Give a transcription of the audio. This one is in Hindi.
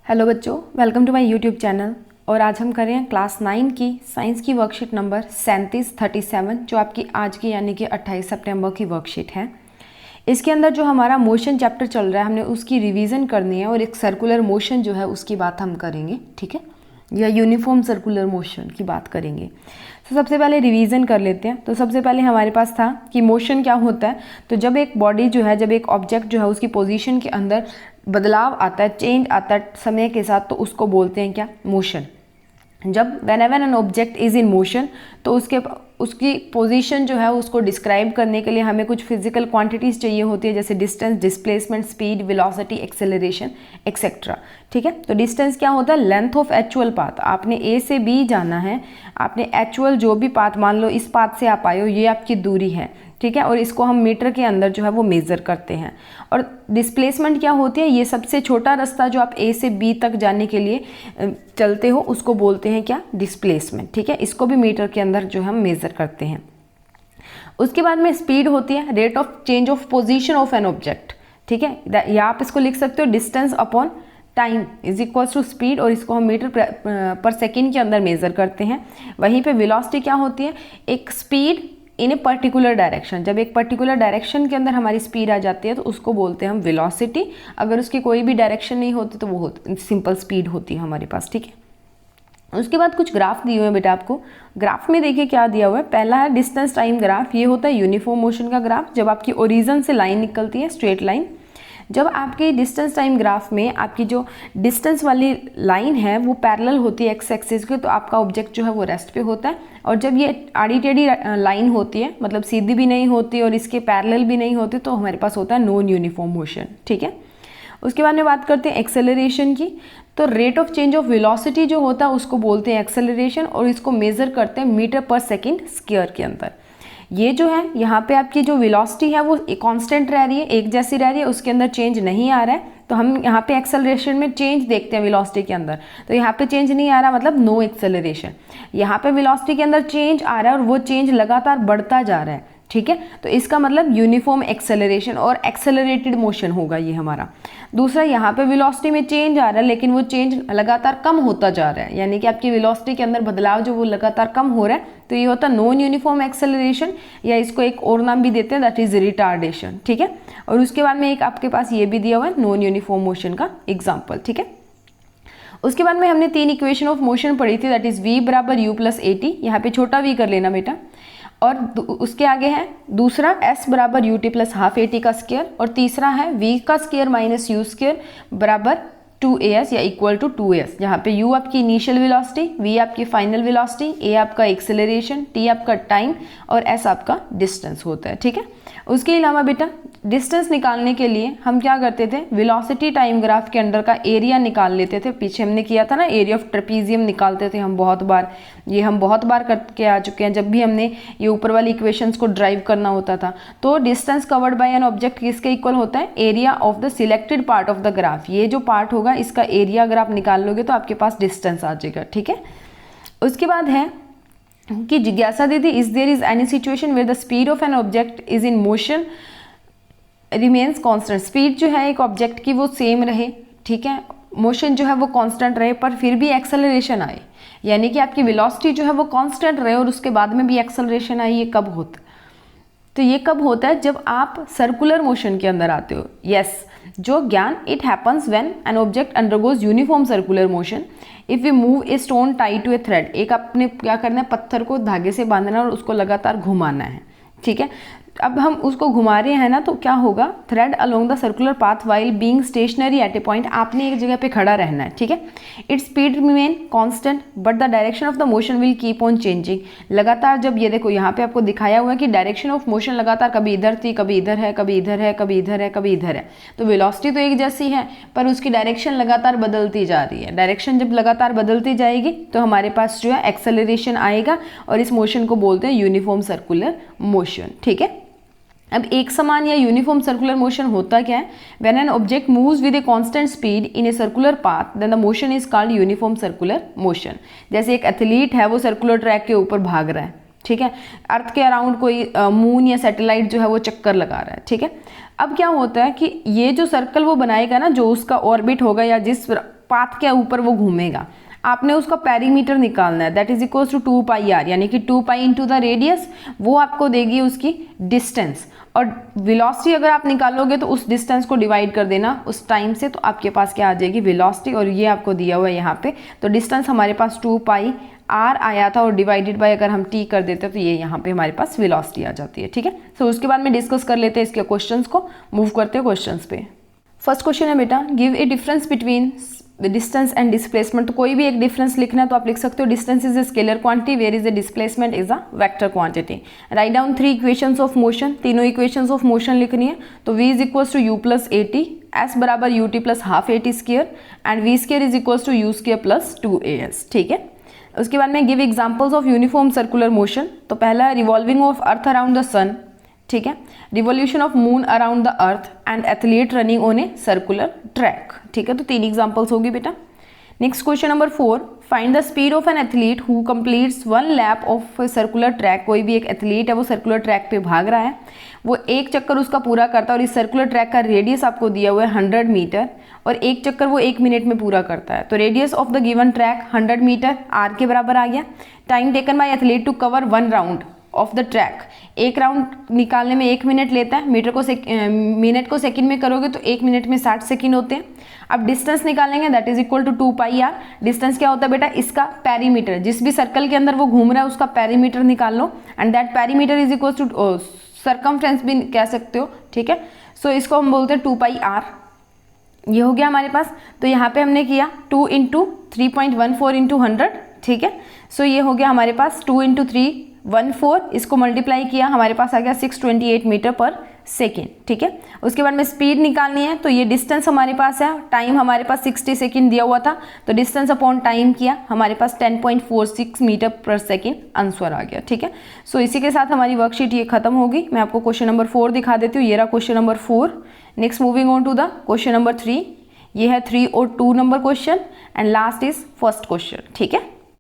हेलो बच्चों, welcome to my YouTube channel. और आज हम कर रहे हैं क्लास 9 की साइंस की वर्कशीट नंबर 37 जो आपकी आज की यानी कि 28 सितंबर की वर्कशीट है। इसके अंदर जो हमारा मोशन चैप्टर चल रहा है हमने उसकी रिवीजन करनी है और एक सर्कुलर मोशन जो है उसकी बात हम करेंगे, ठीक है, या यूनिफॉर्म सर्कुलर मोशन की बात करेंगे। तो सबसे पहले रिवीजन कर लेते हैं। तो सबसे पहले हमारे पास था कि मोशन क्या होता है। तो जब एक बॉडी जो है, जब एक ऑब्जेक्ट जो है उसकी पोजीशन के अंदर बदलाव आता है, चेंज आता है समय के साथ, तो उसको बोलते हैं क्या, मोशन। जब whenever an object is in motion तो उसकी पोजीशन जो है उसको डिस्क्राइब करने के लिए हमें कुछ फिजिकल क्वांटिटीज़ चाहिए होती है, जैसे distance, displacement, speed, velocity, acceleration etcetera, ठीक है। तो डिस्टेंस क्या होता है, लेंथ ऑफ एक्चुअल पाथ। आपने ए से बी जाना है, आपने एक्चुअल जो भी पाथ, मान लो इस पाथ से आप आए हो, ये आपकी दूरी है, ठीक है, और इसको हम मीटर के अंदर जो है वो मेज़र करते हैं। और डिस्प्लेसमेंट क्या होती है, ये सबसे छोटा रास्ता जो आप ए से बी तक जाने के लिए चलते हो उसको बोलते हैं क्या, डिस्प्लेसमेंट, ठीक है। इसको भी मीटर के अंदर जो हम मेज़र करते हैं। उसके बाद में स्पीड होती है, rate of change of position of an object, ठीक है, या आप इसको लिख सकते हो distance upon time is equals to speed, और इसको हम मीटर पर सेकेंड के अंदर मेज़र करते हैं। वहीं पे वेलोसिटी क्या होती है, एक speed in a particular direction. जब एक पर्टिकुलर डायरेक्शन के अंदर हमारी स्पीड आ जाती है तो उसको बोलते हैं हम वेलोसिटी। अगर उसकी कोई भी डायरेक्शन नहीं होती तो वो सिंपल स्पीड होती है हमारे पास, ठीक है। उसके बाद कुछ ग्राफ दिए हुए हैं बेटा आपको। ग्राफ में देखिए क्या दिया हुआ है। पहला है डिस्टेंस टाइम ग्राफ। ये होता है यूनिफॉर्म मोशन का ग्राफ, जब आपकी ओरिजिन से लाइन निकलती है, स्ट्रेट लाइन। जब आपकी डिस्टेंस टाइम ग्राफ में आपकी जो डिस्टेंस वाली लाइन है वो पैरेलल होती है एक्स एक्सिस के, तो आपका ऑब्जेक्ट जो है वो रेस्ट पे होता है। और जब ये आड़ी टेढ़ी लाइन होती है, मतलब सीधी भी नहीं होती और इसके पैरेलल भी नहीं होती, तो हमारे पास होता है नॉन यूनिफॉर्म मोशन, ठीक है। उसके बाद में बात करते हैं एक्सेलरेशन की। तो rate of change of velocity जो होता है उसको बोलते हैं एक्सेलरेशन, और इसको मेज़र करते हैं मीटर पर सेकेंड स्क्वायर के अंदर। ये जो है यहाँ पे आपकी जो वेलोसिटी है वो कांस्टेंट रह रही है, एक जैसी रह रही है, उसके अंदर चेंज नहीं आ रहा है। तो हम यहाँ पे एक्सेलरेशन में चेंज देखते हैं वेलोसिटी के अंदर, तो यहाँ पे चेंज नहीं आ रहा, मतलब नो एक्सेलरेशन। यहाँ पे वेलोसिटी के अंदर चेंज आ रहा है और वो चेंज लगातार बढ़ता जा रहा है, ठीक है, तो इसका मतलब यूनिफॉर्म एक्सेलरेशन और एक्सेलरेटेड मोशन होगा ये हमारा। दूसरा, यहाँ पे वेलोसिटी में चेंज आ रहा है लेकिन वो चेंज लगातार कम होता जा रहा है, यानी कि आपकी वेलोसिटी के अंदर बदलाव जो वो लगातार कम हो रहा है, तो ये होता है नॉन यूनिफॉर्म एक्सेलरेशन, या इसको एक और नाम भी देते हैं, दैट इज रिटार्डेशन, ठीक है। और उसके बाद में एक आपके पास ये भी दिया हुआ है नॉन यूनिफॉर्म मोशन का एग्जाम्पल, ठीक है। उसके बाद में हमने 3 इक्वेशन ऑफ मोशन पढ़ी थी, दैट इज v बराबर u प्लस ए टी। यहाँ पे छोटा v कर लेना बेटा। और उसके आगे है दूसरा s बराबर u t plus half a T का स्क्वायर, और तीसरा है v का स्क्वायर माइनस यू स्क्वायर बराबर 2as या इक्वल टू 2as, जहाँ पे u आपकी इनिशियल वेलोसिटी, v आपकी फाइनल वेलोसिटी, a आपका एक्सेलरेशन, t आपका टाइम और s आपका डिस्टेंस होता है, ठीक है। उसके अलावा बेटा डिस्टेंस निकालने के लिए हम क्या करते थे, वेलोसिटी टाइम ग्राफ के अंडर का एरिया निकाल लेते थे। पीछे हमने किया था ना, एरिया ऑफ ट्रेपीजियम निकालते थे हम बहुत बार, ये हम बहुत बार करके आ चुके हैं जब भी हमने ये ऊपर वाली इक्वेशंस को ड्राइव करना होता था। तो distance covered by an object किसके इक्वल होता है, area of the selected part of the graph. ये जो पार्ट होगा इसका एरिया अगर आप निकाल लोगे तो आपके पास डिस्टेंस आ जाएगा, ठीक है। उसके बाद है कि जिज्ञासा didi, is there is any situation where the speed of an object is in motion remains constant. Speed जो है एक ऑब्जेक्ट की वो सेम रहे, ठीक है, मोशन जो है वो कांस्टेंट रहे, पर फिर भी एक्सेलरेशन आए, यानी कि आपकी वेलोसिटी जो है वो कांस्टेंट रहे और उसके बाद में भी एक्सेलरेशन आई। ये कब होता है, तो ये कब होता है, जब आप सर्कुलर मोशन के अंदर आते हो। यस, जो ज्ञान, it happens when an object undergoes uniform circular motion if we move a stone tie to a thread. एक आपने क्या करना है, पत्थर को धागे से बांधना और उसको लगातार घुमाना है, ठीक है। अब हम उसको घुमा रहे हैं ना, तो क्या होगा, thread along the circular path while being stationary at a point. आपने एक जगह पे खड़ा रहना है, ठीक है। Its speed remain constant but the direction of the motion will keep on changing. लगातार, जब ये देखो यहाँ पे आपको दिखाया हुआ है कि डायरेक्शन ऑफ मोशन लगातार कभी इधर थी, कभी इधर है, कभी इधर है, कभी इधर है, कभी इधर है। तो वेलोसिटी तो एक जैसी है पर उसकी डायरेक्शन लगातार बदलती जा रही है। डायरेक्शन जब लगातार बदलती जाएगी तो हमारे पास जो है एक्सेलरेशन आएगा, और इस मोशन को बोलते हैं यूनिफॉर्म सर्कुलर मोशन, ठीक है। अब एक समान या यूनिफॉर्म सर्कुलर मोशन होता क्या है, when an object moves with a constant speed in a circular path then the motion is called uniform circular motion. जैसे एक एथलीट है, वो सर्कुलर ट्रैक के ऊपर भाग रहा है, ठीक है, अर्थ के अराउंड कोई मून या सैटेलाइट जो है वो चक्कर लगा रहा है, ठीक है। अब क्या होता है कि ये जो सर्कल वो बनाएगा ना, जो उसका ऑर्बिट होगा या जिस पाथ के ऊपर वो घूमेगा, आपने उसका पेरीमीटर निकालना है, that is equals to 2 pi r, यानी कि 2 पाई इंटू द रेडियस, वो आपको देगी उसकी डिस्टेंस। और वेलोसिटी अगर आप निकालोगे तो उस डिस्टेंस को डिवाइड कर देना उस टाइम से, तो आपके पास क्या आ जाएगी वेलोसिटी, और ये आपको दिया हुआ है यहाँ पे। तो डिस्टेंस हमारे पास 2 पाई आर आया था और डिवाइडेड बाय अगर हम टी कर देते हैं तो ये यहाँ पे हमारे पास वेलोसिटी आ जाती है, ठीक है। सो उसके बाद में डिस्कस कर लेते हैं इसके क्वेश्चंस को, मूव करते हैं क्वेश्चंस पे। फर्स्ट क्वेश्चन है बेटा, give a difference between distance and displacement. तो कोई भी एक डिफरेंस लिखना है तो आप लिख सकते हो distance is a scalar quantity, where is a displacement is a vector quantity. Right down 3 equations of motion, तीनों इक्वेशंस ऑफ मोशन लिखनी है। तो v is equals to u plus a t, s बराबर u t plus half a t square, and v square is equals to u square plus 2as, ठीक है। उसके बाद में give examples of uniform circular motion. तो पहला है revolving of earth around the sun, ठीक है, revolution of moon around the earth and athlete running on a circular track, ठीक है। तो 3 एग्जांपल्स होगी बेटा। Next question number 4, find the speed of an athlete who completes 1 lap of circular track. कोई भी एक एथलीट है वो सर्कुलर ट्रैक पे भाग रहा है, वो एक चक्कर उसका पूरा करता है और इस सर्कुलर ट्रैक का रेडियस आपको दिया हुआ है 100 मीटर, और एक चक्कर वो 1 मिनट में पूरा करता है। तो radius of the given track 100 meter r के बराबर आ गया। Time taken by athlete to cover 1 round of the track, एक राउंड निकालने में 1 मिनट लेता है, मिनट को सेकंड में करोगे तो 1 मिनट में 60 सेकंड होते हैं। अब डिस्टेंस निकालेंगे, that is equal to 2 pi r. Distance क्या होता है बेटा, इसका पेरीमीटर, जिस भी सर्कल के अंदर वो घूम रहा है उसका पेरीमीटर निकाल लो, and that perimeter is equal to circumference भी कह सकते हो, ठीक है। सो इसको हम बोलते हैं 2 पाई आर। ये हो गया हमारे पास। तो यहाँ पे हमने किया 2 इंटू 3.14 इंटू 100, ठीक है। सो ये हो गया हमारे पास 2 इंटू 314, इसको मल्टीप्लाई किया, हमारे पास आ गया 628 मीटर पर सेकेंड, ठीक है। उसके बाद में स्पीड निकालनी है, तो ये डिस्टेंस हमारे पास है, टाइम हमारे पास 60 सेकेंड दिया हुआ था, तो डिस्टेंस अपॉन टाइम किया, हमारे पास 10.46 मीटर पर सेकेंड आंसर आ गया, ठीक है। सो इसी के साथ हमारी वर्कशीट ये खत्म होगी। मैं आपको क्वेश्चन नंबर 4 दिखा देती हूँ, ये रहा question number 4। Next moving on to the question number 3, ये है 3 और 2 number question, and last is first question, ठीक है।